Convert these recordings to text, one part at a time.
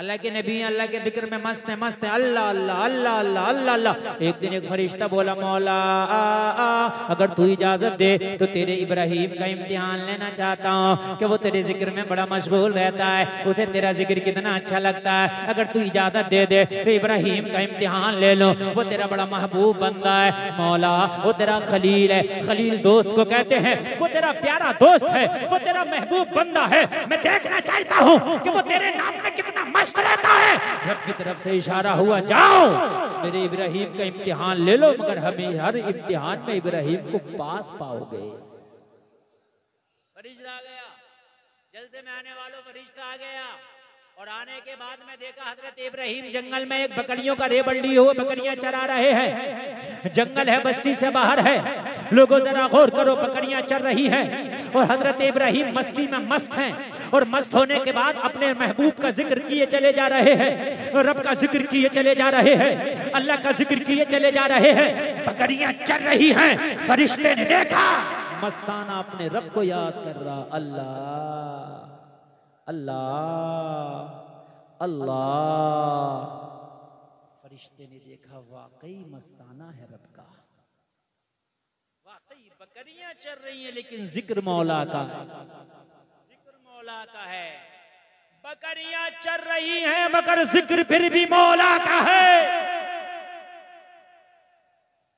अल्लाह के नबी अल्लाह के जिक्र में मस्त है अल्लाह अल्लाह अल्लाह अल्लाह अल्लाह अल्लाह। एक दिन एक फरिश्ता बोला मौला अगर तू इजाजत दे तो तेरे इब्राहिम का इम्तिहान लेना चाहता हूँ कि वो तेरे जिक्र में बड़ा मशगूल रहता है, उसे तेरा जिक्र कितना अच्छा लगता है। अगर तू इजाजत दे दे तो इब्राहिम का इम्तिहान ले लो, वो तेरा बड़ा महबूब बंदा है मौला, वो तेरा खलील है। खलील दोस्त को कहते हैं, वो तेरा प्यारा दोस्त है, वो तेरा महबूब बंदा है। मैं देखना चाहता हूँ कि वो तेरे नाम में कितना मस्त रहता है। रब की तरफ से इशारा हुआ जाओ मेरे इब्राहिम का इम्तिहान ले लो, मगर हमें हर इम्तिहान में इब्राहिम को पास पाओगे। फरिश्ता आ गया, जलसे में आने वालों फरिश्ता आ गया और आने के बाद में देखा हजरत इब्राहिम जंगल में एक बकरियों का रेबड़ लिए हुए बकरियां चरा रहे हैं। जंगल है, बस्ती से बाहर है। लोगों जरा गौर करो, बकरियां चर रही हैं और हजरत इब्राहिम मस्ती में मस्त हैं और मस्त होने के बाद अपने महबूब का जिक्र किए चले जा रहे हैं, रब का जिक्र किए चले जा रहे हैं, अल्लाह का जिक्र किए चले जा रहे हैं। बकरियां चर रही हैं। फरिश्ते ने देखा मस्ताना अपने रब को याद कर रहा, अल्लाह अल्लाह अल्लाह। फरिश्ते ने देखा वाकई मस्ताना है रब का, वाकई बकरियां चल रही हैं लेकिन जिक्र मौला का, जिक्र मौला का है। बकरियां चल रही हैं मगर जिक्र फिर भी मौला का है।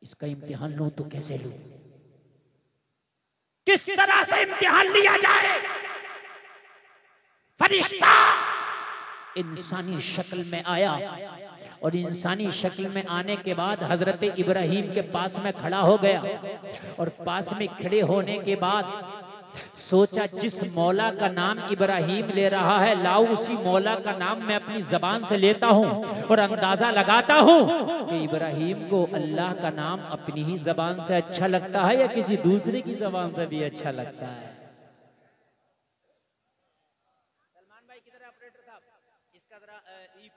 इसका इम्तिहान लूं तो कैसे लूं, किस तरह से इम्तिहान लिया जाए। फरिश्ता इंसानी शक्ल में आया और इंसानी शक्ल में आने के बाद हजरत इब्राहिम के पास में खड़ा हो गया और पास में खड़े होने के बाद सोचा जिस मौला का नाम इब्राहिम ले रहा है लाओ उसी मौला का नाम मैं अपनी जबान से लेता हूँ और अंदाजा लगाता हूँ कि इब्राहिम को अल्लाह का नाम अपनी ही जबान से अच्छा लगता है या किसी दूसरे की जबान से भी अच्छा लगता है।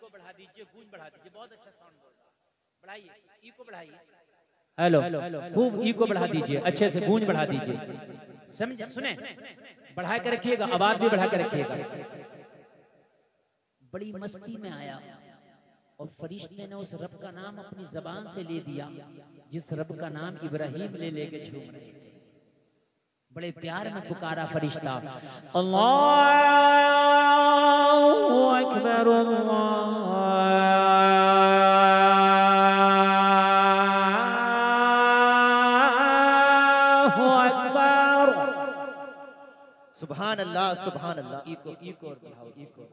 बढ़ा दीजिए, गूंज बढ़ा दीजिए, बहुत अच्छा साउंड बोल रहा है, बढ़ाइए, इको बढ़ाइए, हेलो खूब इको बढ़ा दीजिए, अच्छे से गूंज बढ़ा दीजिए, समझ सुने, बढ़ा कर रखिएगा, आवाज भी बढ़ा कर रखिएगा। बड़ी मस्ती में आया और फरिश्ते ने उस रब का नाम अपनी जबान से ले दिया जिस रब का नाम इब्राहिम ले लेके झूम रहे थे। बड़े प्यार में पुकारा फरिश्ता, अल्लाहु अकबर अल्लाहु अकबर, सुभान अल्लाह सुभान अल्लाह। इको इको और बढ़ाओ, इको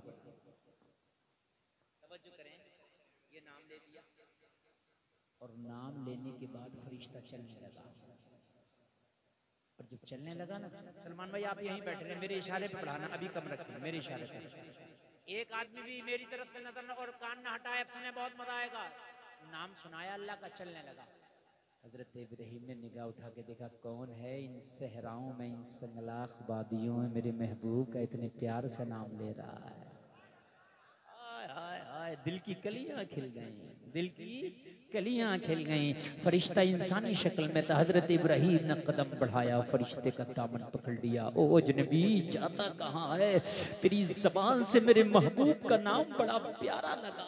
तवज्जो करें। ये नाम ले दिया और नाम लेने के बाद फरिश्ता चलने लगा और जब चलने लगा ना, सलमान भाई आप यहीं बैठे रहे, मेरे इशारे पे बढ़ाना, अभी कम रखना, मेरे इशारे पे। एक आदमी भी मेरी तरफ से नजर और कान ना हटाए, सुने, बहुत मजा आएगा। नाम सुनाया अल्लाह का, चलने लगा। हजरत इब्राहिम ने निगाह उठा के देखा कौन है इन सहराओं में, इन संगलाख वादियों में मेरे महबूब का इतने प्यार से नाम ले रहा है। आय आय आय, दिल की कलियां खिल गई, दिल की कलियां खिल गई। फरिश्ता इंसानी शक्ल में था। हजरत इब्राहिम ने कदम बढ़ाया, फरिश्ते का दामन पकड़ लिया। ओ अजनबी जाता कहाँ है, तेरी जबान से मेरे महबूब का नाम बड़ा प्यारा लगा,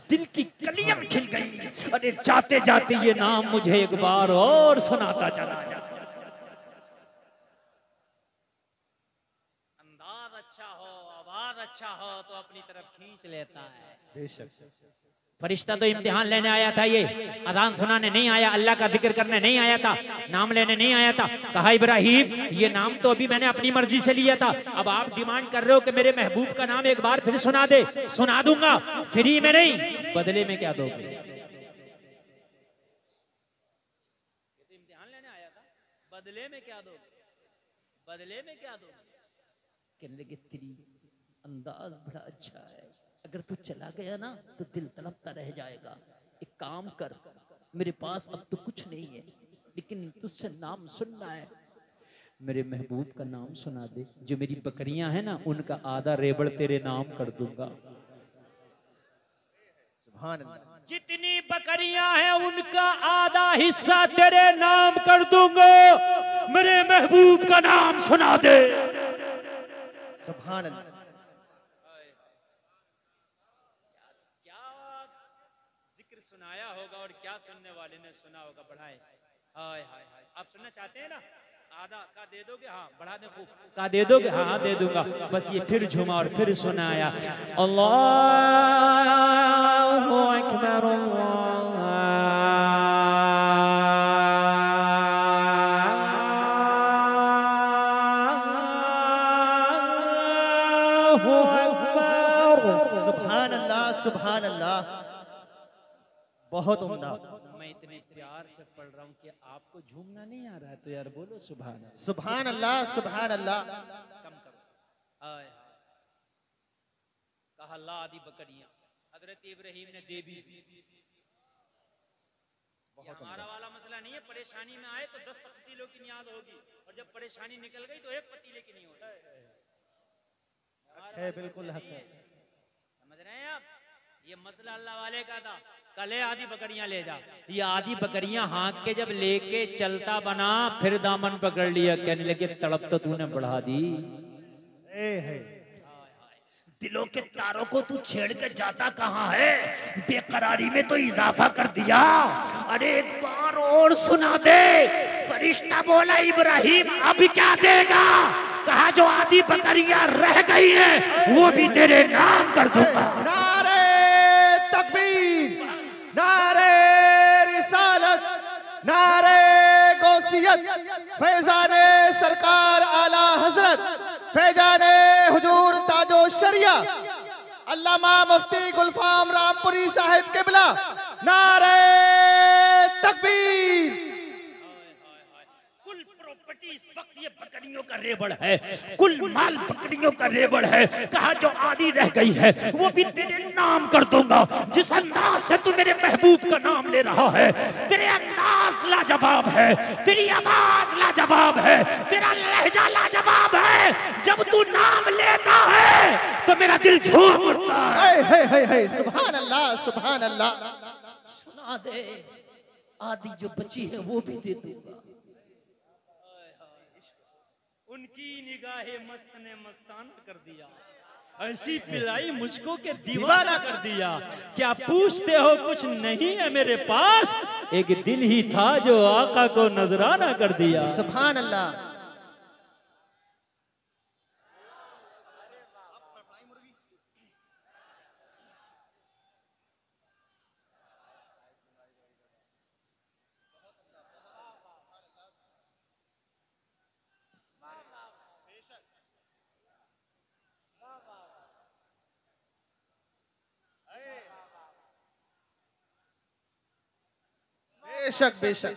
दिल की कलियां खिल गई। अरे जाते जाते ये नाम मुझे एक बार और सुनाता चला जा। अंदाज अच्छा हो, आवाज अच्छा हो तो अपनी तरफ खींच लेता है। बेशक फरिश्ता तो इम्तिहान लेने आया था, ये अजान सुनाने नहीं आया, अल्लाह का जिक्र करने नहीं आया था, नाम लेने नहीं आया था। कहा इब्राहिम ये नाम तो अभी मैंने अपनी मर्जी से लिया था, अब आप डिमांड कर रहे हो कि मेरे महबूब का नाम एक बार फिर सुना दे। सुना दूंगा, फ्री में नहीं, बदले में क्या दोगे? इम्तिहान लेने आया था, बदले में क्या दोगे? बदले में क्या दोगे? कहने लगे तेरी अंदाज बड़ा अच्छा है, अगर तू चला गया ना तो दिल तड़पता रह जाएगा। एक काम कर, मेरे पास अब तो कुछ नहीं है लेकिन तुझसे नाम सुनना है, मेरे महबूब का नाम सुना दे। जो मेरी बकरियां हैं ना उनका आधा रेबड़ तेरे नाम कर दूंगा। सुभान अल्लाह। जितनी बकरियां हैं उनका आधा हिस्सा तेरे नाम कर दूंगा, मेरे महबूब का नाम सुना दे। सुभान अल्लाह। फिर सुनाया होगा और क्या सुनने वाले ने सुना होगा। बढ़ाए हाय हाय हाय। आप सुनना चाहते हैं ना? आधा का दे दोगे? हाँ बढ़ा दे खूब। का दे दोगे? हाँ दे दूंगा। बस ये फिर झुमा और फिर सुनाया। अल्लाहु अकबर अल्लाहु अकबर। सुभान अल्लाह, सुभान अल्लाह, बहुत उम्दा। मैं इतने प्यार से पढ़ रहा हूँ कि आपको झूमना नहीं आ रहा है, तो यार बोलो सुभान अल्लाह। सुभान अल्लाह, सुभान अल्लाह। कम करो। हाय हाय। कहा ला आदि बकरियां। हजरत इब्राहिम ने दे भी। ये हमारा वाला मसला नहीं है। परेशानी में आए तो 10 पतीलों की नियाज होगी, और जब परेशानी निकल गई तो एक पतीले की नहीं होगी। है, बिल्कुल हक है। समझ रहे हैं आप? ये मसला अल्लाह वाले का था। कले आधी बकरियां ले जा। ये आधी बकरियां हाँक के जब लेके चलता बना, फिर दामन पकड़ लिया, कहने लगे तड़प तो तूने बढ़ा दी। दिलों के तारों को तू छेड़ के जाता कहाँ है? बेकरारी में तो इजाफा कर दिया। अरे एक बार और सुना दे। फरिश्ता बोला इब्राहिम अब क्या देगा? कहा जो आधी बकरियां रह गई हैं वो भी तेरे नाम कर दूंगा। नारे तकबीर, नारे रिसालत, नारे गौसियत, फैजाने सरकार आला हजरत, फैजाने हुजूर ताजो शरिया अल्लामा मुफ्ती गुलफाम रामपुरी साहिब किबला। नारे तकबीर। कुल प्रॉपर्टी इस वक्त ये बकरियों का रेबड़ है, कुल माल बकरियों का रेबड़ है। कहा जो आधी रह गई है वो भी तेरे नाम कर दूंगा। जिस अंदाज से तू मेरे महबूब का नाम ले रहा है, तेरे अंदाज लाजवाब है, तेरी आवाज लाजवाब है, तेरा लहजा लाजवाब है। जब तू नाम लेता है तो मेरा दिल झूम उठता है। सुभान अल्लाह, सुभान अल्लाह। सुना दे। आधी जो बची है वो भी दे दूंगा। उनकी निगाहे मस्त ने मस्ताना कर दिया, ऐसी पिलाई मुझको के दीवाना कर दिया। क्या पूछते हो कुछ नहीं है मेरे पास? एक दिल ही था जो आका को नजराना कर दिया। सुभान अल्लाह। बेशक बेशक।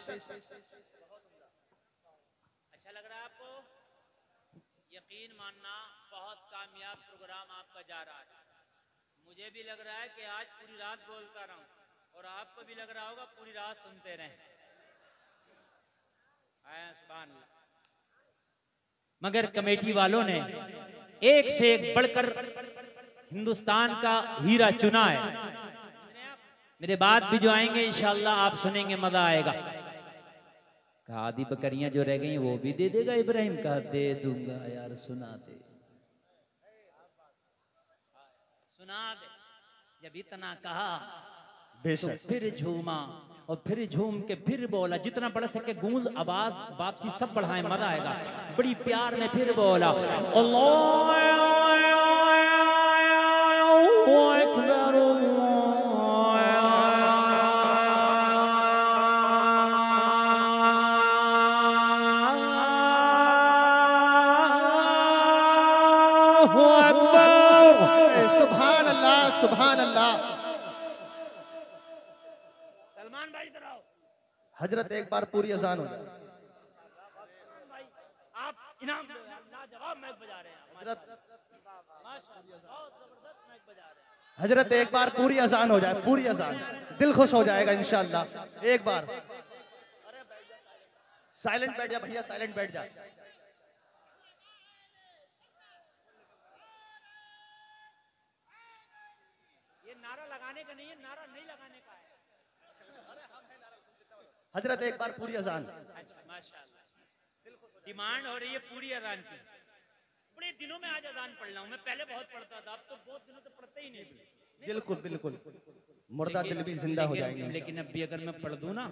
अच्छा लग रहा है आपको? यकीन मानना बहुत कामयाब प्रोग्राम आपका जा रहा है। मुझे भी लग रहा है कि आज पूरी रात बोलता रहूं, और आपको भी लग रहा होगा पूरी रात सुनते रहें। सुभान अल्लाह। मगर कमेटी वालों ने एक से एक बढ़कर हिंदुस्तान का हीरा चुना है। मेरे बाद भी जो आएंगे इंशाअल्लाह आप सुनेंगे, मजा आएगा। कहा आधी बकरियां जो रह गई वो भी दे देगा इब्राहिम? कहा दे दूंगा यार, सुना दे, सुना दे। जब इतना कहा तो फिर झूमा, और फिर झूम के फिर बोला। जितना बढ़ सके गूंज आवाज वापसी सब बढ़ाए, मजा आएगा। बड़ी प्यार में फिर बोला अल्लाह अकबर। सुभान अल्लाह, सुभान अल्लाह। सलमान भाई इधर आओ। हजरत एक बार पूरी अजान हो जाए। आप इनाम लाजवाब मैच बजा रहे हैं। हजरत माशाअल्लाह, बहुत जबरदस्त मैच बजा रहे हैं। हजरत एक बार पूरी अजान हो जाए, पूरी अजान, दिल खुश हो जाएगा इंशाअल्लाह। एक बार साइलेंट बैठ जा भैया, साइलेंट बैठ जा। ये नारा लगाने का नहीं है, नारा नहीं लगाने का है। हजरत एक बार पूरी अजान। अच्छा माशाअल्लाह, डिमांड हो रही है पूरी अजान की। बड़े दिनों में आज अजान पढ़ रहा हूँ। मैं पहले बहुत पढ़ता था, अब तो बहुत दिनों से पढ़ते ही नहीं। बिल्कुल बिल्कुल मुर्दा दिल भी जिंदा हो जाएंगे। लेकिन अब भी अगर मैं पढ़ दूं ना,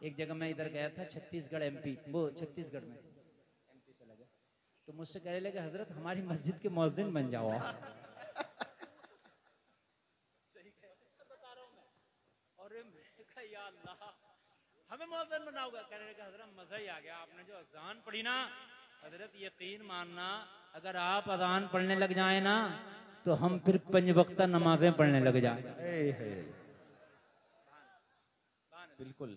एक जगह मैं इधर गया था छत्तीसगढ़ एमपी, वो छत्तीसगढ़ में एमपी से लगा, तो मुझसे कहने लगे हजरत हमारी मस्जिद के मुअज्जिन बन जाओ। हमें मुअज्जिन बनाओगे? कहने लगे हजरत मजा ही आ गया, आपने जो अजान पढ़ी ना हजरत, यकीन मानना अगर आप अजान पढ़ने लग जाए ना तो हम फिर 5 वक्त नमाजें पढ़ने लग जाए। बिल्कुल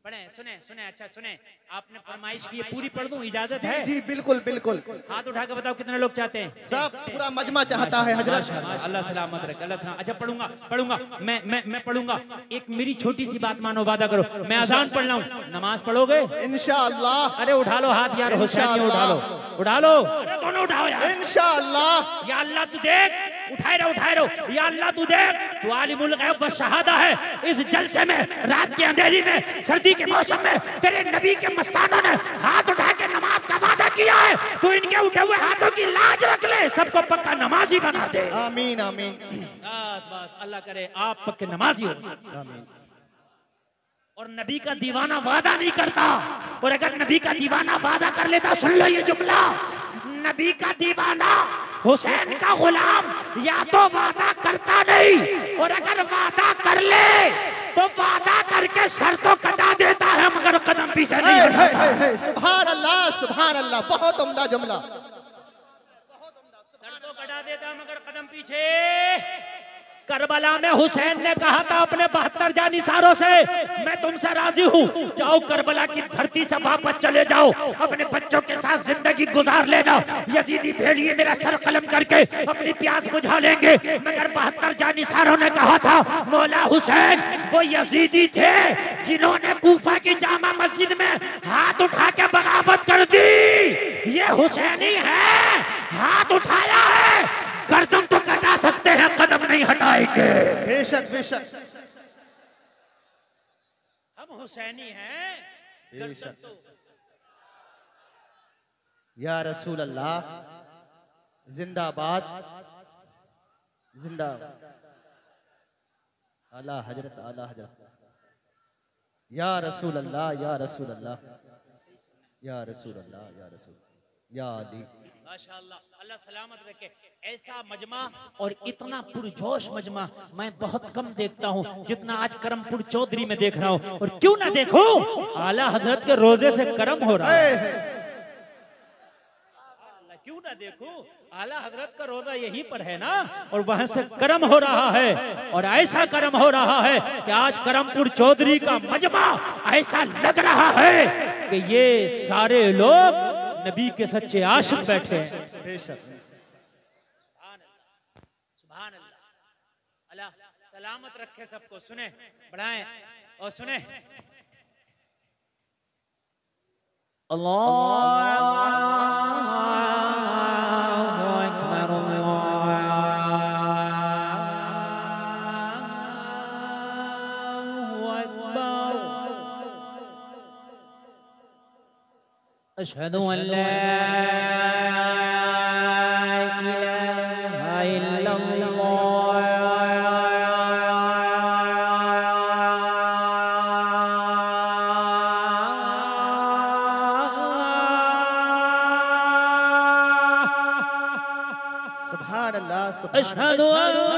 पढ़े, सुने सुने, अच्छा सुने, आपने फरमाइश की, पूरी पढ़ दूं, इजाजत है? जी बिल्कुल बिल्कुल। हाथ उठा के बताओ कितने लोग चाहते हैं? सब पूरा मजमा चाहता है हजरत। अल्लाह सलामत रखे, अल्लाह सलामत। अच्छा पढ़ूंगा पढ़ूंगा, मैं पढ़ूंगा। एक मेरी छोटी सी बात मानो, वादा करो, मैं अजान पढ़ रहा हूँ, नमाज पढ़ोगे इंशाअल्लाह। अरे उठा लो हाथ यार, हुसैनी उठा लो, उठा लो, अरे दोनों उठाओ यार। इंशाअल्लाह। या अल्लाह तू देख, उठाए रहो, या अल्लाह तू देख, तू आलिमुल गैब व शहादा है। इस जलसे में, रात के अंधेरी में, सर्दी के मौसम में तेरे नबी के मस्तानों ने हाथ उठा के नमाज का वादा किया है, तू इनके उठे हुए हाथों की लाज रख ले, सबको पक्का नमाजी बना दे। आमीन आमीन। बस बस, अल्लाह करे आप पक्के नमाजी हो। आमीन। और नबी का दीवाना वादा नहीं करता, और अगर नबी का दीवाना वादा कर लेता, सुन लो ये जुमला, नबी का दीवाना हुसैन का गुलाम या तो वादा करता नहीं, और अगर वादा कर ले तो वादा करके सर तो कटा देता है मगर कदम पीछे नहीं हटाता। सुभान अल्लाह सुभान अल्लाह, बहुत उम्दा जुमला। सर तो कटा देता मगर कदम पीछे। करबला में हुसैन ने कहा था अपने 72 जानिसारों से, मैं तुमसे राजी हूँ, जाओ करबला की धरती से वापस चले जाओ, अपने बच्चों के साथ जिंदगी गुजार लेना, यजीदी भेड़िए मेरा सर कलम करके अपनी प्यास बुझा लेंगे। मगर 72 जानिसारों ने कहा था, मौला हुसैन वो यजीदी थे जिन्होंने कूफा की जामा मस्जिद में हाथ उठा के बगावत कर दी, ये हुसैनी है, हाथ उठाया है, गर्दन तो कटा सकते हैं, कदम नहीं हटाएंगे। बेशक बेशक, हम हुसैनी हैं, गर्दन तो। या रसूल अल्लाह जिंदाबाद जिंदाबाद। आला हजरत आला हजरत। या रसूल अल्लाह या रसूल अल्लाह या रसूल अल्लाह या रसूल या अली। माशाअल्लाह, अल्लाह सलामत रखे। ऐसा मजमा और इतना पुरजोश मजमा मैं बहुत कम देखता हूँ जितना आज करमपुर चौधरी में देख रहा हूँ। और क्यों ना देखो, आला हजरत के रोजे से करम हो रहा है, क्यों ना देखो, आला हजरत का रोजा यहीं पर है ना, और वहां से करम हो रहा है। और ऐसा करम हो रहा है कि आज करमपुर चौधरी का मजमा ऐसा लग रहा है कि ये सारे लोग नबी के सच्चे आशिक बैठे हैं। सुभान अल्लाह, अल्लाह सलामत रखे सबको। सुने, बढ़ाएं और सुने। अशहदु अल्ला इलाहा इल्लल्लाह, सुभान अल्लाह अशहदु अन्ना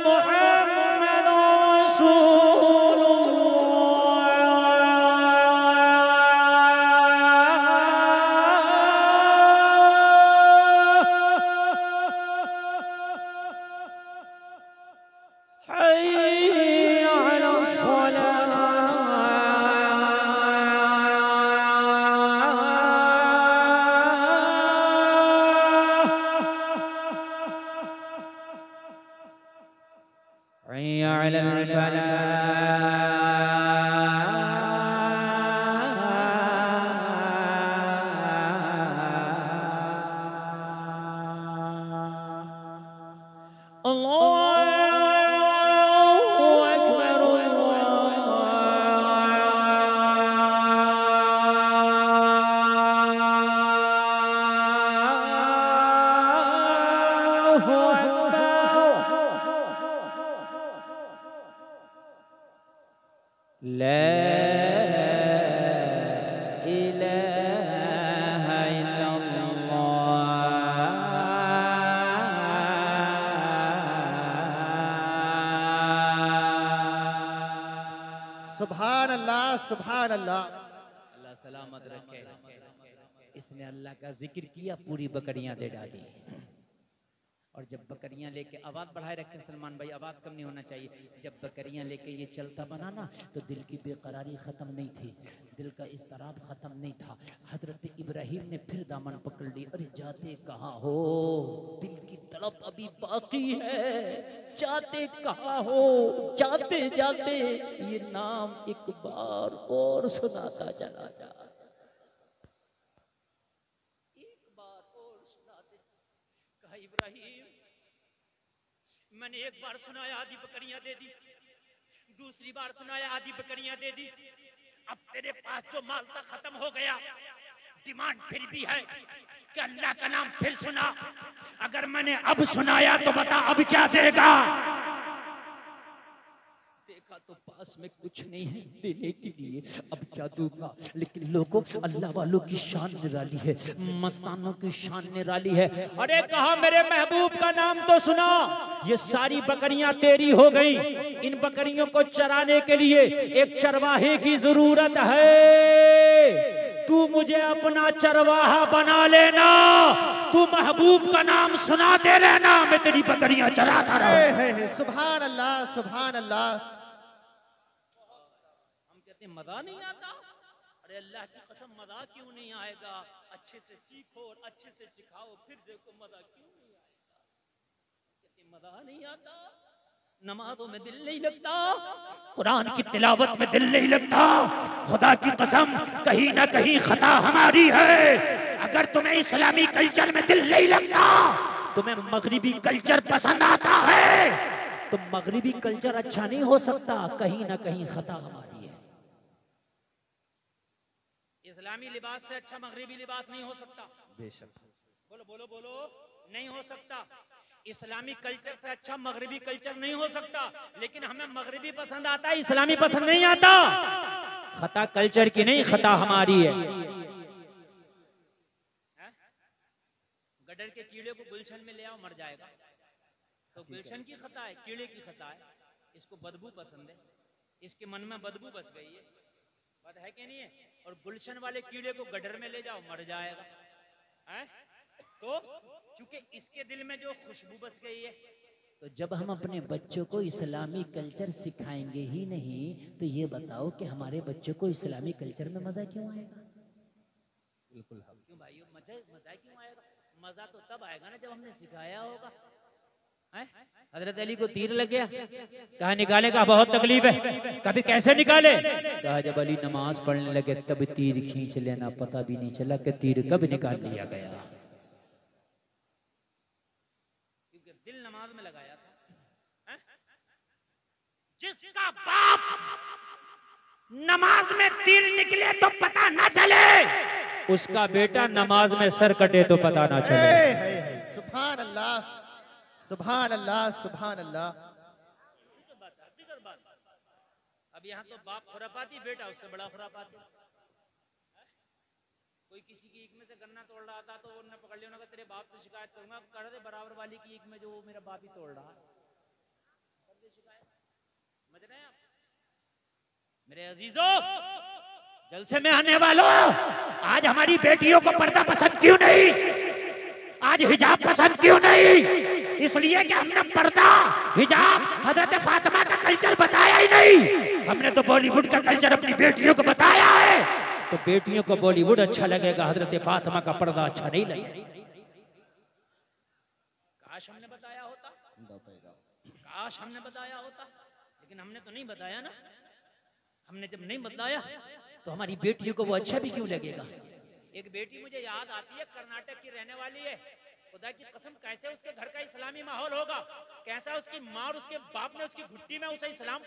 मुहम्मदुर रसूलुल्लाह। ला इलाहा सुभान अल्लाह, सुभान अल्लाह। अल्लाह सलामत रखे। इसने अल्लाह का जिक्र किया, पूरी बकरियां दे डाली। और जब बकरियां लेके आवाज बढ़ाए रखे सलमान भाई, आवाज कम नहीं होना चाहिए। जब बकरियां लेके ये चलता बना ना, तो दिल की बेकरारी खत्म नहीं थी, दिल का इस्तराब खत्म नहीं था। हजरत इब्राहिम ने फिर दामन पकड़ ली। अरे जाते कहाँ हो, दिल की तड़प अभी बाकी है, जाते कहाँ हो, जाते जाते ये नाम एक बार और सुनाता चला जा, एक बार और सुनाते। कहा इब्राहिम, मैंने एक बार सुनाया आधी बकरियां दे दी, दूसरी बार सुनाया आधी बकरियां दे दी, अब तेरे पास जो माल था खत्म हो गया, डिमांड फिर भी है कि अल्लाह का नाम फिर सुना। अगर मैंने अब सुनाया तो बता अब क्या देगा। देखा तो पास में कुछ नहीं है देने के लिए, अब क्या दूंगा। लेकिन लोगों, अल्लाह वालों की शान निराली है, मस्तानों की शान निराली है। अरे कहा मेरे महबूब का नाम तो सुना, ये सारी बकरियां तेरी हो गई, इन बकरियों को चराने के लिए एक चरवाहे की जरूरत है, तू मुझे अपना चरवाहा बना लेना, तू महबूब का नाम सुनाते रहना, मैं तेरी बकरियां चराता रहूं। सुभान अल्लाह, सुभान अल्लाह। मजा नहीं आता। अरे अल्लाह की कसम, मजा क्यों नहीं आएगा। अच्छे से सीखो और अच्छे से सिखाओ, फिर देखो मजा क्यों नहीं आएगा। कहते मजा नहीं आता, नमाजों में दिल नहीं लगता, कुरान की तिलावत में दिल नहीं लगता। खुदा की कसम, कहीं ना कहीं खता हमारी है। अगर तुम्हें इस्लामी कल्चर में दिल नहीं लगता, तुम्हें मगरिबी कल्चर पसंद आता है, तो मगरिबी कल्चर अच्छा नहीं हो सकता, कहीं ना कहीं खता हमारी। इस्लामी लिबास से अच्छा मगरिबी लिबास नहीं हो सकता। बेशक। बोलो बोलो बोलो, नहीं हो सकता। इस्लामी कल्चर से अच्छा मगरिबी कल्चर नहीं हो सकता। लेकिन हमें मगरिबी पसंद आता है, इस्लामी पसंद नहीं आता। खता कल्चर की नहीं, खता हमारी है। गडर के कीड़े को गुलशन में ले आओ, मर जाएगा। तो गुलशन की खता है, कीड़े की खता है। इसको बदबू पसंद है, इसके मन में बदबू बस गई है, बात है कि नहीं है। और गुलशन वाले कीड़े को गडर में ले जाओ, मर जाएगा। तो क्योंकि इसके दिल में जो खुशबू बस गई है। तो जब हम अपने बच्चों को इस्लामी कल्चर सिखाएंगे ही नहीं, तो ये बताओ कि हमारे बच्चों को इस्लामी कल्चर में मजा क्यों आएगा। बिल्कुल क्यों भाइयों, मजा क्यों आएगा। मजा तो तब आएगा ना जब हमने सिखाया होगा। हजरत अली को तीर लग गया, कहा निकाले, का बहुत तकलीफ है। कभी कैसे निकाले, कहा जब अली नमाज पढ़ने लगे तब तीर खींच लेना, पता भी नहीं चला कि तीर कब निकाल लिया गया, क्योंकि दिल नमाज में लगाया था। जिसका बाप नमाज में तीर निकले तो पता ना चले, उसका बेटा नमाज में सर कटे तो पता ना चले। सुभान अल्लाह, सुभान अल्लाह, सुभान अल्लाह। अब यहाँ तो बाप खुरापाती, बेटा उससे बड़ा खुरापाती। कोई किसी की ईख में से गन्ना तोड़ रहा था, तो उन्होंने पकड़ लिया, उन्होंने कहा तेरे बाप से शिकायत करूंगा, कर दे बराबर वाली की ईख में जो मेरा बाप ही तोड़ रहा है, कर दे शिकायत। समझ रहे हैं आप मेरे अजीजों, जलसे में आने वालों, आज हमारी बेटियों को पर्दा पसंद क्यों नहीं, आज हिजाब पसंद क्यों नहीं। इसलिए कि हमने पर्दा, हिजाब, हजरत फातिमा का कल्चर बताया ही नहीं। हमने तो बॉलीवुड का कल्चर अपनी बेटियों को बताया है। तो बेटियों को बॉलीवुड अच्छा लगेगा, हजरत फातिमा का पर्दा अच्छा नहीं लगेगा। काश हमने बताया होता, काश हमने बताया होता, लेकिन हमने तो नहीं बताया ना। हमने जब नहीं बताया तो हमारी बेटियों को वो अच्छा भी क्यों लगेगा। एक बेटी मुझे याद आती है, कर्नाटक की रहने वाली है। खुदा की कसम, कैसे उसके घर का इस्लामी माहौल होगा, कैसा उसकी माँ और उसके बाप ने उसकी घुट्टी में उसे इस्लाम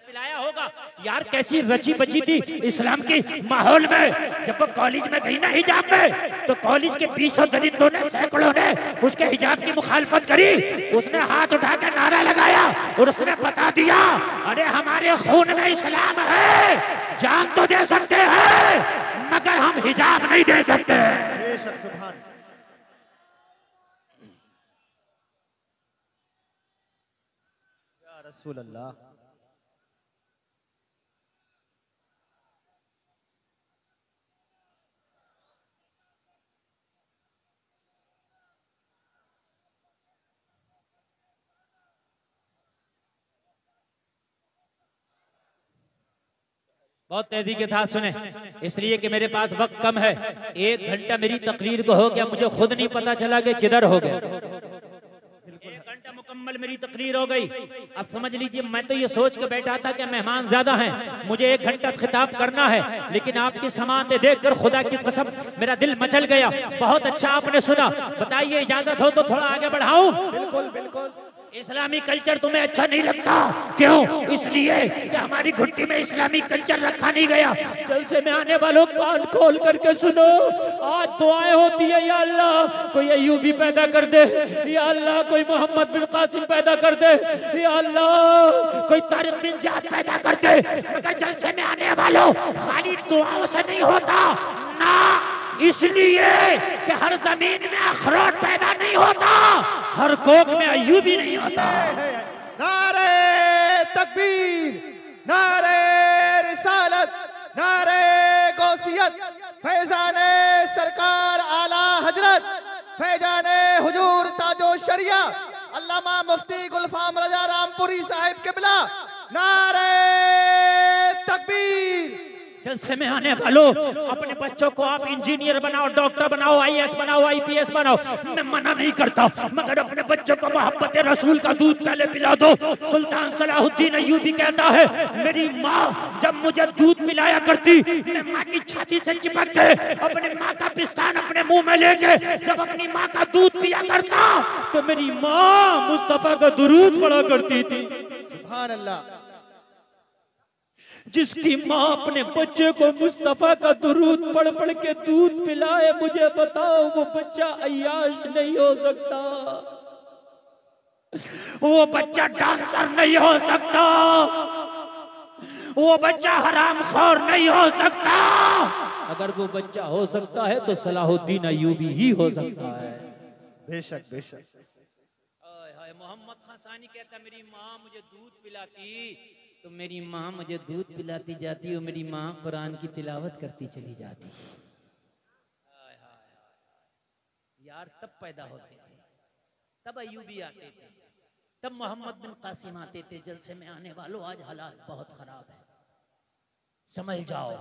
पिलाया होगा। यार कैसी रची बची थी इस्लाम की माहौल में। जब वो कॉलेज में गई ना हिजाब में, तो कॉलेज के 20 दरिंदों ने, सैकड़ों ने उसके हिजाब की मुखालफत करी। उसने हाथ उठा के नारा लगाया, और उसने बता दिया अरे हमारे खून में इस्लाम है, जान तो दे सकते हैं मगर हम हिजाब नहीं दे सकते। बेशक, सुभान। या रसूल अल्लाह। बहुत तेजी के साथ सुने, इसलिए कि मेरे पास वक्त कम है। 1 घंटा मेरी तकरीर को हो गया, मुझे खुद नहीं पता चला कि किधर हो गए। 1 घंटा मुकम्मल मेरी तकरीर हो गई। अब समझ लीजिए मैं तो ये सोच के बैठा था कि मेहमान ज्यादा हैं, मुझे 1 घंटा खिताब करना है, लेकिन आपकी समाअतें देखकर खुदा की कसम मेरा दिल मचल गया। बहुत अच्छा आपने सुना। बताइए इजाजत हो तो थोड़ा आगे बढ़ाऊं? बिल्कुल बिल्कुल। इस्लामी कल्चर तुम्हें अच्छा नहीं लगता? क्यों? इसलिए कि हमारी घुट्टी में इस्लामी कल्चर रखा नहीं गया। जलसे में आने वालों कान खोल करके सुनो, आज दुआएं होती है या अल्लाह कोई अय्यूबी पैदा कर दे, या अल्लाह कोई मोहम्मद बिन कासिम पैदा कर दे, या अल्लाह कोई तारिक बिन ज़ियाद पैदा कर दे। मगर जलसे में आने वालों खाली दुआओं से नहीं होता ना, इसलिए कि हर जमीन में अखरोट पैदा नहीं होता, हर कोक में अय्यूबी नहीं होता। नारे तकबीर, नारे रिसालत, नारे गौसियत, फैजाने सरकार आला हजरत, फैजाने हुजूर ताजो शरिया अल्लामा मुफ्ती गुलफाम रजा रामपुरी साहिब किबला। नारे तकबीर। जलसे में आने वालों अपने बच्चों को आप इंजीनियर बनाओ, डॉक्टर बनाओ, IAS बनाओ, IPS बनाओ, मैं मना नहीं करता, मगर अपने बच्चों को मोहब्बत रसूल का दूध पहले पिला दो। सुल्तान सलाहुद्दीन अय्यूबी कहता है मेरी माँ जब मुझे दूध पिलाया करती, मैं माँ की छाती से चिपक के अपने माँ का पिस्तान अपने मुंह में लेके जब अपनी माँ का दूध पिया करता तो मेरी माँ मुस्तफा का दुरूद पढ़ा करती थी। सुभान अल्लाह। जिसकी माँ अपने बच्चे को मुस्तफा का दुरूद पढ़ पढ़ के दूध पिलाए, मुझे बताओ वो बच्चा अय्याश नहीं हो सकता, वो बच्चा डांसर नहीं हो सकता, वो बच्चा हरामखोर नहीं हो सकता। अगर वो बच्चा हो सकता है तो सलाहुद्दीन अय्यूबी ही हो सकता है। बेशक बेशक। मोहम्मद खान सानी कहता मेरी माँ मुझे दूध पिलाती तो मेरी माँ मुझे दूध पिलाती जाती और मेरी माँ कुरान की तिलावत करती चली जाती। यार तब पैदा होते थे, तब अय्यूबी आते थे, तब मोहम्मद बिन कासिम आते थे। जलसे में आने वालों आज हालात बहुत खराब है, समझ जाओ।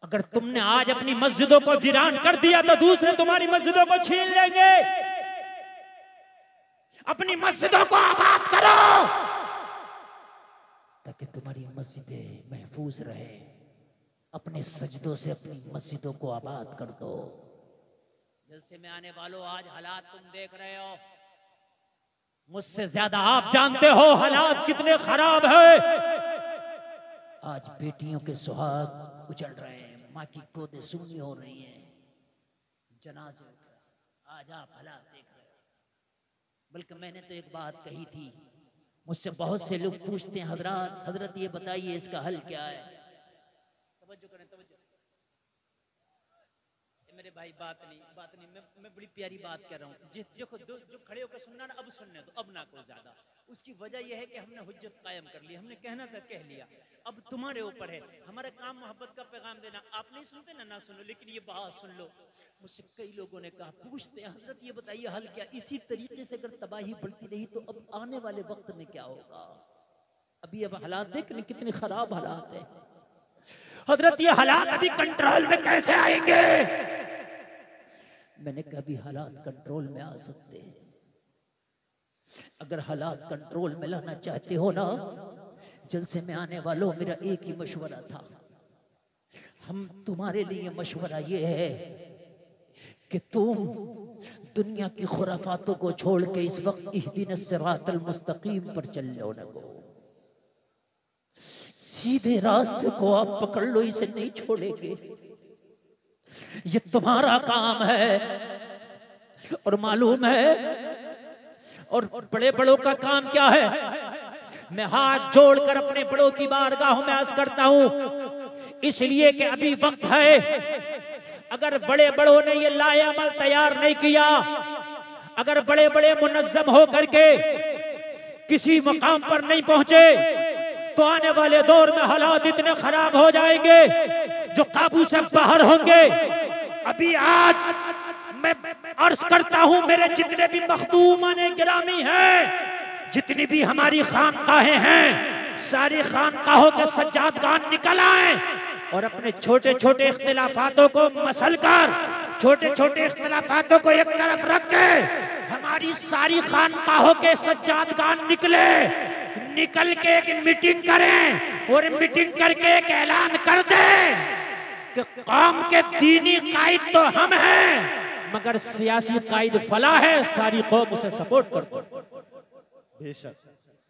अगर तुमने आज अपनी मस्जिदों को वीरान कर दिया तो दूसरे तुम्हारी मस्जिदों को छीन लेंगे। अपनी मस्जिदों को आबाद करो ताकि तुम्हारी मस्जिदें महफूज रहे। अपने सजदों से अपनी मस्जिदों को आबाद कर दो। जलसे में आने वालों आज हालात तुम देख रहे हो, मुझसे ज्यादा आप जानते हो हालात कितने खराब हैं। आज बेटियों के सुहाग उजड़ रहे हैं, माँ की गोदें सूनी हो रही हैं, जनाजे आज आप हालात देख रहे हो। बल्कि मैंने तो एक बात कही थी, मुझसे बहुत से लोग पूछते हैं हजरत ये बताइए इसका हल क्या है। तवज्जो करें, तवज्जो मेरे भाई, बात नहीं मैं बड़ी प्यारी बात कह रहा हूँ। जो खड़े होकर सुनना ना अब सुनने दो, अब ना को ज्यादा। उसकी वजह यह है कि हमने हुज्जत कायम कर ली, हमने कहना था कह लिया, अब तुम्हारे ऊपर है। हमारा काम मोहब्बत का पैगाम देना। आप नहीं सुनते ना सुनो, लेकिन ये बात सुन लो। मुझसे कई लोगों ने कहा, पूछते हैं हजरत ये बताइए हल क्या। इसी तरीके से अगर तबाही बढ़ती रही तो अब आने वाले वक्त में क्या होगा। अभी अब हालात देख रहे कितने खराब हालात है। हजरत ये हालात अभी कंट्रोल में कैसे आएंगे। मैंने कहा अभी हालात कंट्रोल में आ सकते हैं। अगर हालात कंट्रोल में लाना चाहते हो ना, जलसे में आने वालों मेरा एक ही मशवरा था। हम तुम्हारे लिए मशवरा ये है कि तुम दुनिया की खुराफातों को छोड़ के इस वक्त इहदिनस सिरातल मुस्तकीम पर चल लो ना को। सीधे रास्ते को आप पकड़ लो, इसे नहीं छोड़ेंगे। ये तुम्हारा काम है और मालूम है। और बड़े बड़ों का काम क्या है? मैं हाथ जोड़कर अपने बड़ों की बारगाहों में अर्ज करता हूं, इसलिए कि अभी वक्त है। अगर बड़े बड़ों ने ये लाए अमल तैयार नहीं किया, अगर बड़े बड़े मुनज्जम हो करके किसी मकाम पर नहीं पहुंचे, तो आने वाले दौर में हालात इतने खराब हो जाएंगे जो काबू से बाहर होंगे। अभी आज मैं अर्ज करता हूं, मेरे जितने भी मखदूमान गिरामी हैं, जितनी भी हमारी खानकाहें हैं, सारी खानकाहों के सज्जादगान निकल आए और अपने छोटे छोटे इख्तिलाफातों को मसल कर, छोटे छोटे इख्तिलाफातों को एक तरफ रख के हमारी सारी खानकाहों के सज्जादगान निकल के एक मीटिंग करें और मीटिंग करके एक ऐलान कर दें कि कौम के दीनी कायद तो हम हैं, मगर सियासी कायद फला है, सारी कौम उसे सपोर्ट कर दो। बेशक।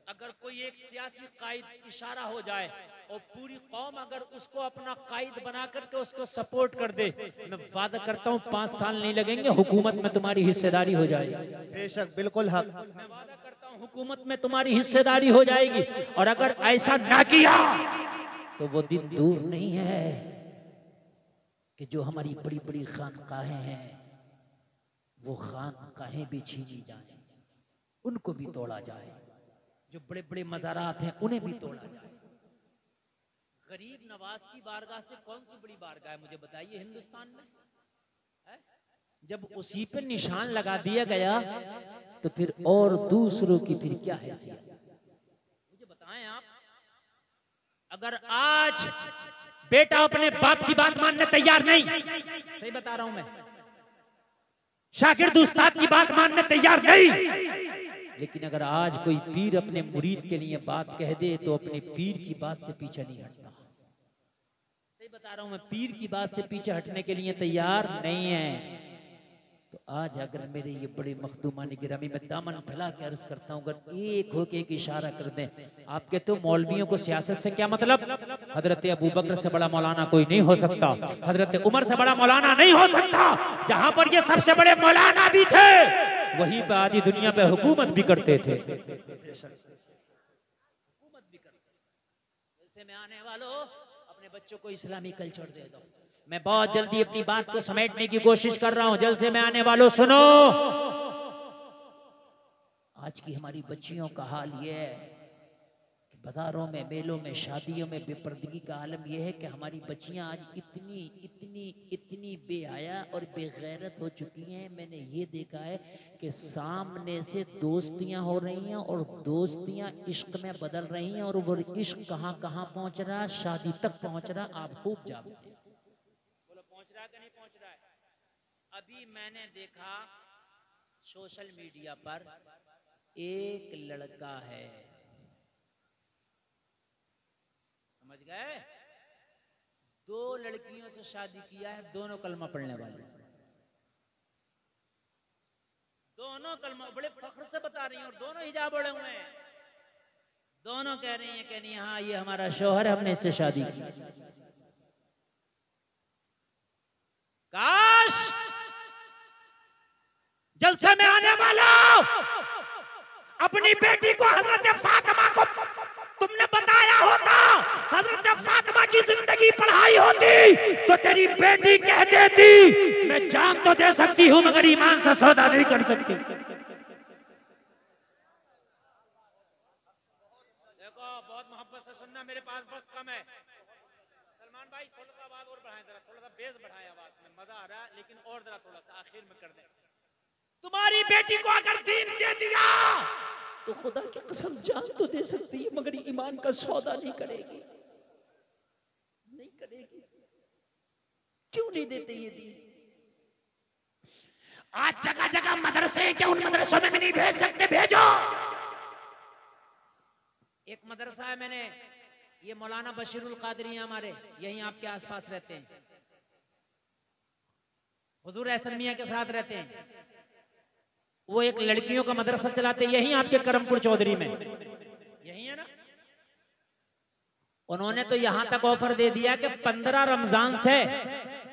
अगर कोई एक सियासी कायद इशारा हो जाए और पूरी कौम अगर उसको अपना कायद बना करके उसको सपोर्ट कर दे, मैं वादा करता हूँ 5 साल नहीं लगेंगे, हुकूमत में तुम्हारी हिस्सेदारी हो जाएगी। बेशक, बिल्कुल हक। मैं वादा करता हूँ हुकूमत में तुम्हारी हिस्सेदारी हो जाएगी। और अगर ऐसा ना किया तो वो दिन दूर नहीं है कि जो हमारी बड़ी बड़ी खानकाहें हैं वो खानकाहें भी छीनी जाए, उनको भी तोड़ा जाए, जो बड़े बड़े मज़ारात हैं उन्हें भी तोड़ा जाए। गरीब नवाज की बारगाह से कौन सी बड़ी बारगाह है मुझे बताइए हिंदुस्तान में है? जब उसी पे निशान लगा दिया गया तो फिर और दूसरों की फिर क्या हैसियत? मुझे बताएं आप, अगर आज बेटा अपने बाप की बात मानने तैयार नहीं, सही बता रहा हूं मैं, शागिर्द उस्ताद की बात मानने तैयार नहीं, लेकिन अगर आज कोई पीर अपने मुरीद के लिए बात कह दे तो अपने पीर की बात से पीछे नहीं हटता। सही बता रहा हूं मैं, पीर की बात से पीछे हटने के लिए तैयार नहीं है। तो आज अगर मेरे ये बड़े मखदूमान गिरामी में दामन फैला के अर्ज करता हूं, अगर एक होके एक इशारा कर दें, आपके तो मौलवियों को सियासत से क्या मतलब? हजरत अबू बकर से बड़ा मौलाना कोई नहीं हो सकता, हजरत उमर से बड़ा मौलाना नहीं हो सकता। जहां पर ये सबसे बड़े मौलाना भी थे वहीं पे आधी दुनिया पे हुकूमत भी करते थे। हुकूमत भी करते। जलसे में आने वालों, अपने बच्चों को इस्लामी कल्चर दे दो। मैं बहुत जल्दी अपनी बात को समेटने की कोशिश कर रहा हूं। जलसे में आने वालों सुनो, आज की हमारी बच्चियों का हाल ये है कि बाजारों में, मेलों में, शादियों में बेपर्दगी का आलम यह है कि हमारी बच्चियां आज इतनी इतनी इतनी बेहया और बेगैरत हो चुकी हैं। मैंने ये देखा है कि सामने से दोस्तियां हो रही हैं और दोस्तियां इश्क में बदल रही हैं, और वो इश्क कहाँ कहाँ पहुंच रहा, शादी तक पहुंच रहा, आप खूब जानते हैं। बोलो पहुंच रहा है कि नहीं पहुंच रहा है? अभी मैंने देखा सोशल मीडिया पर एक लड़का है, समझ गए, 2 लड़कियों से शादी किया है, दोनों कलमा पढ़ने वाले, दोनों कलमा बड़े फख्र से बता रही हैं और दोनों हिजाब ओढ़े हुए हैं। दोनों कह रही हैं कि नहीं, हाँ ये हमारा शौहर है, हमने इससे शादी की। काश जलसे में आने वाला अपनी बेटी को हजरत फातिमा को तुमने बताया होता, हजरत फातिमा की जिंदगी पढ़ाई होती तो तेरी बेटी कह देती मैं जान तो दे सकती हूं मगर ईमान से सौदा नहीं कर सकती। देखो बहुत मोहब्बत से सुनना, मेरे पास वक्त कम है। सलमान भाई थोड़ा सा आवाज और बढ़ाएं, जरा थोड़ा सा बेस बढ़ाएं आवाज में, मजा आ रहा है, लेकिन और जरा थोड़ा सा आखिर में कर दें। तुम्हारी बेटी को अगर दीन दे दिया तो खुदा की कसम जान तो दे सकती है मगर ईमान का सौदा नहीं करेगी, नहीं करेगी। क्यों नहीं देते ये दीन? आज जगह जगह मदरसे हैं, क्या उन मदरसों में नहीं भेज सकते? भेजो। एक मदरसा है, मैंने ये मौलाना बशीरुल कादरी हमारे यहीं आपके आसपास रहते हैं, हुजूर एहसन मियां के साथ रहते हैं। वो एक लड़कियों का मदरसा चलाते यहीं आपके करमपुर चौधरी में, यही है ना। उन्होंने तो यहां तक ऑफर दे दिया कि 15 रमजान से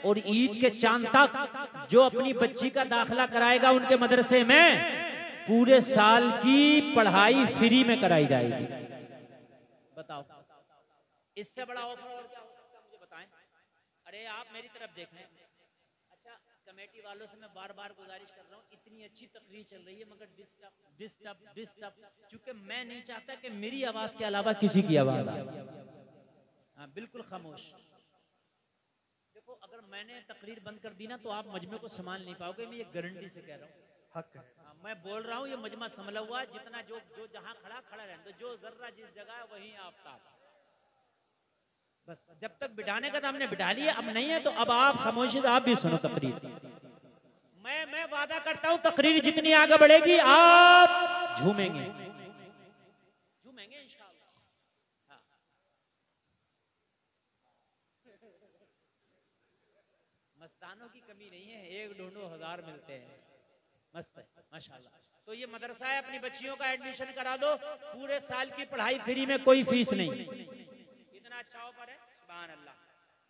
और ईद के चांद तक जो अपनी बच्ची का दाखिला कराएगा उनके मदरसे में पूरे साल की पढ़ाई फ्री में कराई जाएगी। बताओ इससे बड़ा ऑफर और क्या हो सकता है, मुझे बताएं। अरे आप मेरी तरफ देखें। अच्छा, कमेटी वालों से मैं बार बार गुजारिश कर रहा हूँ, इतनी अच्छी तकरीर चल रही है मगर डिस्टर्ब, क्योंकि मैं नहीं चाहता कि मेरी आवाज के अलावा किसी की आवाज। हाँ बिल्कुल खामोश। देखो अगर मैंने तकरीर बंद कर दी ना तो आप मजमे को संभाल नहीं पाओगे, मैं ये गारंटी से कह रहा हूँ। हक है। मैं बोल रहा हूँ ये मजमा संभला हुआ, जितना जो जहां खड़ा रहे, तो जो जर्रा जिस जगह है वहीं आफ्ताब। बस जब तक बिठाने का तो हमने बिठा लिया, अब नहीं है तो अब आप खामोशी से आप भी सुनो तकरीर। मैं वादा करता हूँ तकरीर जितनी आगे बढ़ेगी आप झूमेंगे इंशाअल्लाह। हाँ। मस्तानों की कमी नहीं है, एक ढूंढो हजार मिलते हैं। मस्त है माशाल्लाह। तो ये मदरसा है, अपनी बच्चियों का एडमिशन करा दो, पूरे साल की पढ़ाई फ्री में, कोई फीस नहीं। इतना अच्छा ऑफर है, सुभान अल्लाह।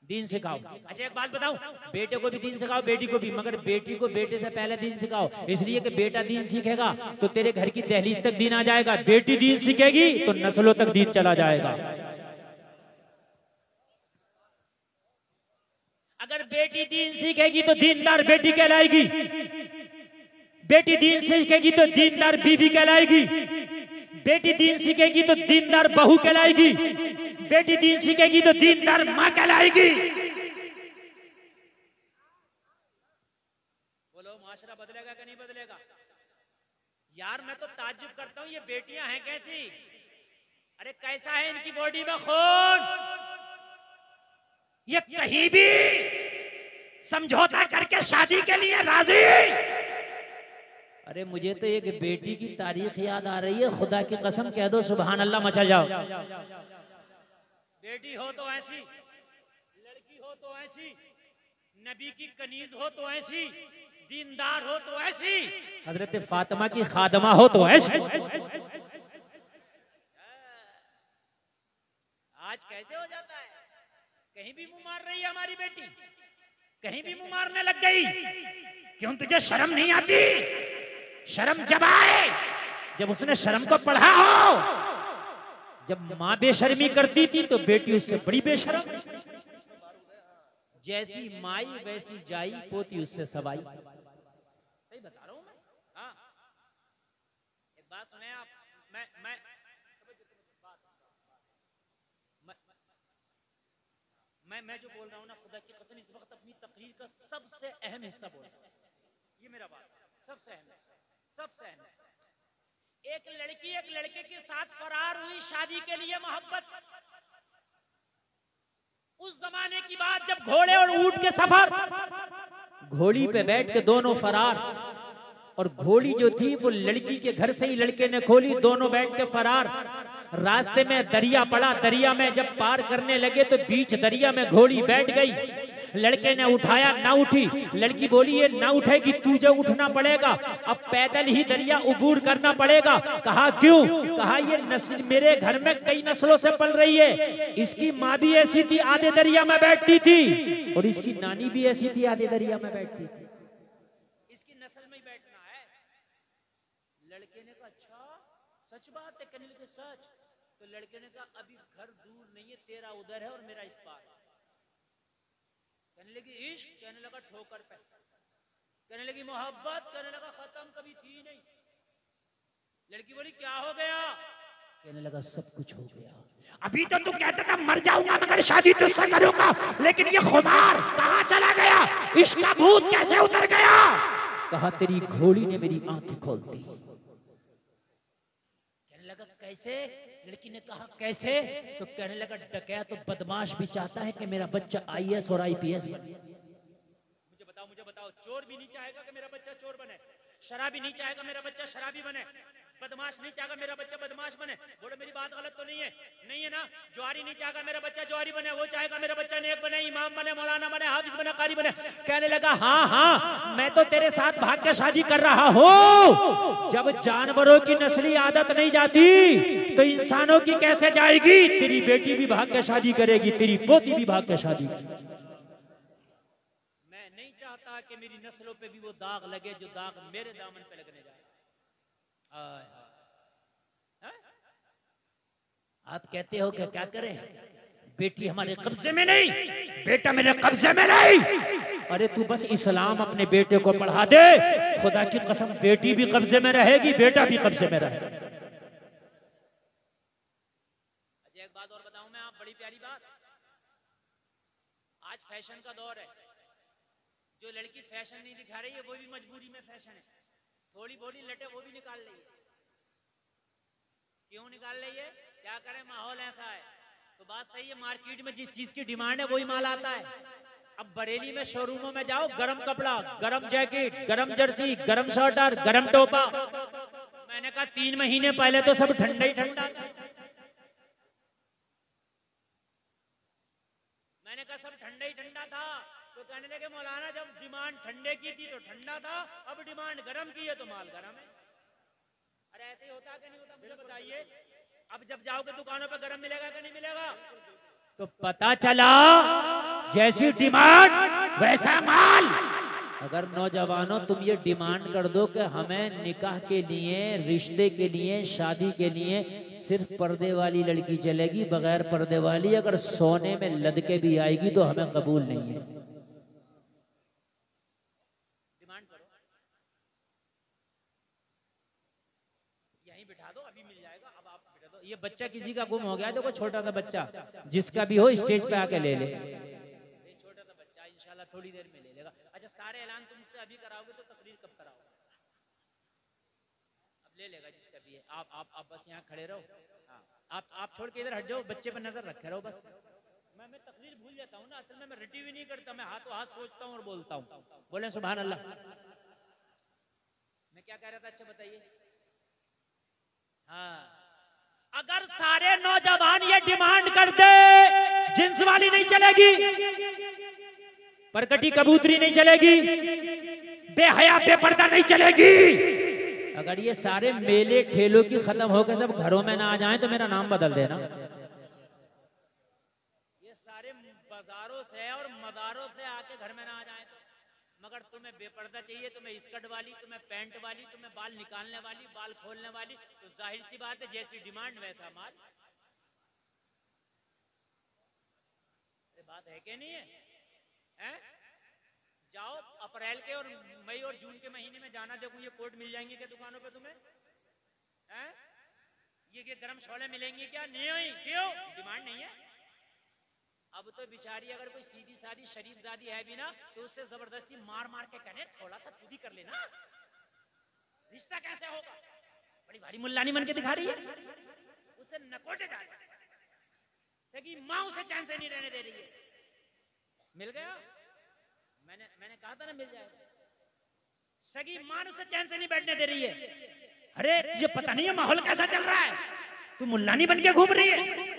दीन सिखाओ। अच्छा एक बात बताऊं, बेटे को भी दीन सिखाओ, बेटी को भी, मगर बेटी को बेटे से पहले दीन सिखाओ, इसलिए कि बेटा दीन सीखेगा तो तेरे घर की दहलीज तक दीन आ जाएगा, बेटी दीन सीखेगी तो नस्लों तक दीन चला जाएगा। अगर बेटी दीन सीखेगी तो दीनदार बेटी कहलाएगी, बेटी दीन सीखेगी तो दीनदार बीवी कहलाएगी, बेटी दीन सीखेगी तो दीनदार बहू कहलाएगी, बेटी दीन सीखेगी तो दीनदार मां कहलाएगी। बोलो माशरा बदलेगा कि नहीं बदलेगा? यार मैं तो ताज्जुब करता हूं, ये बेटियां हैं कैसी? अरे कैसा है इनकी बॉडी में खून, ये कहीं भी समझौता करके शादी के लिए राजी। अरे मुझे तो एक बेटी की तारीख याद आ रही है, खुदा की कसम कह दो सुभान अल्लाह मचा जाओ। बेटी हो तो ऐसी, लड़की हो तो ऐसी, नबी की कनीज हो तो ऐसी, दीनदार हो तो ऐसी, हजरत फातिमा की खादमा हो तो ऐसी। आज कैसे हो जाता है, कहीं भी मुंह मार रही है हमारी बेटी, कहीं भी मुंह मारने लग गई। क्यों तुझे शर्म नहीं आती? शर्म जब आए जब उसने शर्म को पढ़ा हो। जब माँ बेशर्मी करती थी तो बेटी उससे बड़ी बेशर्म। जैसी माई वैसी जाई, पोती उससे सवाई। सही बता रहा हूं मैं। हाँ एक बात सुने आप, मैं जो बोल रहा हूँ ना, खुदा की कसम इस वक्त अपनी तकरीर का सबसे अहम हिस्सा बोल रहा हूँ। ये मेरा बात सबसे अहम हिस्सा, सबसे अहम हिस्सा। एक लड़की एक लड़के के साथ फरार हुई शादी के लिए, मोहब्बत। उस जमाने की बात जब घोड़े और ऊंट के सफर, घोड़ी पे बैठ के दोनों फरार, और घोड़ी जो थी वो लड़की के घर से ही लड़के ने खोली, दोनों बैठ के फरार। रास्ते में दरिया पड़ा, दरिया में जब पार करने लगे तो बीच दरिया में घोड़ी बैठ गई। लड़के ने उठाया, ना उठी। लड़की बोली ये ना उठेगी, तुझे उठना पड़ेगा, अब पैदल ही दरिया उबूर करना पड़ेगा। कहा क्यों? कहा ये नस्ल मेरे घर में कई नस्लों से पल रही है। इसकी माँ भी ऐसी थी, आधे दरिया में बैठती थी, और इसकी नानी भी ऐसी थी, आधे दरिया में बैठती थी। इसकी नस्ल में ही बैठना है। लड़के ने कहा अच्छा सच बात है? कहने लगे सच। तो लड़के ने कहा अभी घर दूर नहीं है, तेरा उधर है और मेरा इस पार। कहने लगी इश्क, कहने लगा ठोकर पे, कहने लगी मोहब्बत, कहने लगा खत्म कभी थी नहीं। लड़की बोली क्या हो गया? कहने लगा सब कुछ हो गया। अभी तो तू कहता था मर जाऊंगा मगर शादी तुझसे करूंगा, लेकिन ये खुमार कहां चला गया? इश्क का भूत कैसे उतर गया? कहा तेरी घोड़ी ने मेरी आंखें खोल दी। कहने लगा कैसे? लड़की ने कहा कैसे? तो कहने लगा डकैत तो बदमाश भी चाहता है कि मेरा बच्चा IAS और IPS बने। मुझे बताओ, चोर भी नहीं चाहेगा कि मेरा बच्चा चोर बने, शराबी नहीं चाहेगा मेरा बच्चा शराबी बने, बदमाश नहीं चाहेगा मेरा बच्चा बदमाश बने। बोले मेरी बात गलत तो नहीं है? नहीं है ना? ज्वारी नहीं चाहेगा मेरा बच्चा ज्वारी बने, वो चाहेगा मेरा बच्चा नेक बने, इमाम बने, मौलाना बने, हाफिज बने, कारी बने। कहने लगा हाँ हाँ मैं तो तेरे साथ भाग के शादी कर रहा हूँ। जब जानवरों की नस्ली आदत नहीं जाती तो इंसानों की कैसे जाएगी? तेरी बेटी भी भाग के शादी करेगी, तेरी पोती भी भाग के शादी करेगी। मैं नहीं चाहता कि मेरी नस्लों पे भी वो दाग लगे जो दाग मेरे दामन पे लगने जाए। आप कहते हो कि क्या करें, बेटी हमारे कब्जे में नहीं, बेटा मेरे कब्जे में नहीं। अरे तू बस इस्लाम अपने बेटे को पढ़ा दे, खुदा की कसम बेटी भी कब्जे में रहेगी, बेटा भी कब्जे में रहेगा। अच्छा एक बात और बताऊं मैं, आप बड़ी प्यारी बात, आज फैशन का दौर है, जो लड़की फैशन नहीं दिखा रही है वो भी मजबूरी में फैशन है, थोड़ी बॉडी लटे वो भी निकाल रही है। क्यों निकाल रही है? क्या करें, माहौल ऐसा है। तो बात सही है, मार्केट में जिस चीज की डिमांड है वही माल आता है। अब बरेली में शोरूमों में जाओ, गरम कपड़ा, गरम जैकेट, गरम जर्सी, गरम स्वेटर, गरम टोपा। मैंने कहा 3 महीने पहले तो सब ठंडा ही ठंडा था। मैंने कहा सब ठंडा ही ठंडा था, तो कहने लगे मौलाना जब डिमांड ठंडे की थी तो ठंडा था, अब डिमांड गरम की है तो माल गरम है। अरे ऐसे ही होता कि नहीं होता, मुझे बताइए। अब जब जाओगे दुकानों पे गरम मिलेगा कि नहीं मिलेगा? तो पता चला जैसी डिमांड वैसा माल। अगर नौजवानों तुम ये डिमांड कर दो कि हमें निकाह के लिए, रिश्ते के लिए, शादी के लिए सिर्फ पर्दे वाली लड़की चलेगी, बगैर पर्दे वाली अगर सोने में लदके भी आएगी तो हमें कबूल नहीं है। डिमांड करो, यहीं बिठा दो, अभी मिल जाएगा। अब आप बिठा दो। ये बच्चा किसी का गुम हो गया, देखो छोटा सा बच्चा, जिसका भी हो स्टेज पे आके ले ले। छोटा सा बच्चा इंशाल्लाह थोड़ी देर में ले लेगा। अच्छा सारे ऐलान तुमसे अभी कराओगे तो तकरीर कब कराओगे? अब ले लेगा जिसका भी है। आप बस यहाँ खड़े रहो। हाँ, आप छोड़ के इधर हट जाओ, बच्चे पर नजर रखे रहो बस। मैं तकरीर भूल जाता हूँ ना, असल में मैं रिटी भी नहीं करता, मैं हाथों हाथ सोचता हूँ और बोलता हूँ। बोले सुभान अल्लाह। मैं क्या कह रहा था, अच्छा बताइए। हाँ, अगर सारे नौजवान ये डिमांड कर दे, जिन्स वाली नहीं चलेगी, परकटी कबूतरी नहीं चलेगी, बेहया बेपर्दा नहीं चलेगी। अगर ये सारे मेले ठेलों की खत्म होकर सब घरों में ना आ जाएं तो मेरा नाम बदल देना। ये सारे बाजारों से और मदारों से आके घर में ना आ जाएं तो, मगर तुम्हें बेपर्दा चाहिए, तुम्हें स्कर्ट वाली, तुम्हें पैंट वाली, तुम्हें बाल निकालने वाली, बाल खोलने वाली, तो जाहिर सी बात है जैसी डिमांड वैसा माल। बात है कि नहीं है? हैं? जाओ अप्रैल के और मई और जून के महीने में जाना, देखो ये कोट मिल जाएंगे क्या दुकानों पे तुम्हें? हैं? ये गरम शोले मिलेंगे क्या? नहीं, क्यों? डिमांड नहीं है। अब तो बेचारी अगर कोई सीधी सादी शरीफ जादी है भी ना, तो उससे जबरदस्ती मार मार के कहने थोड़ा सा तू भी कर लेना, रिश्ता कैसे होगा? बड़ी भारी मुल्लानी बन के दिखा रही है, उससे नकोटे जा रही है, सगी माँ उसे चैन से नहीं रहने दे रही है। मिल गया? मैंने कहा था ना मिल जाएगा। सगी माँ उसे चैन से नहीं बैठने दे रही है। अरे तुझे पता नहीं है माहौल कैसा चल रहा है, तू मुल्लानी बन के घूम रही है।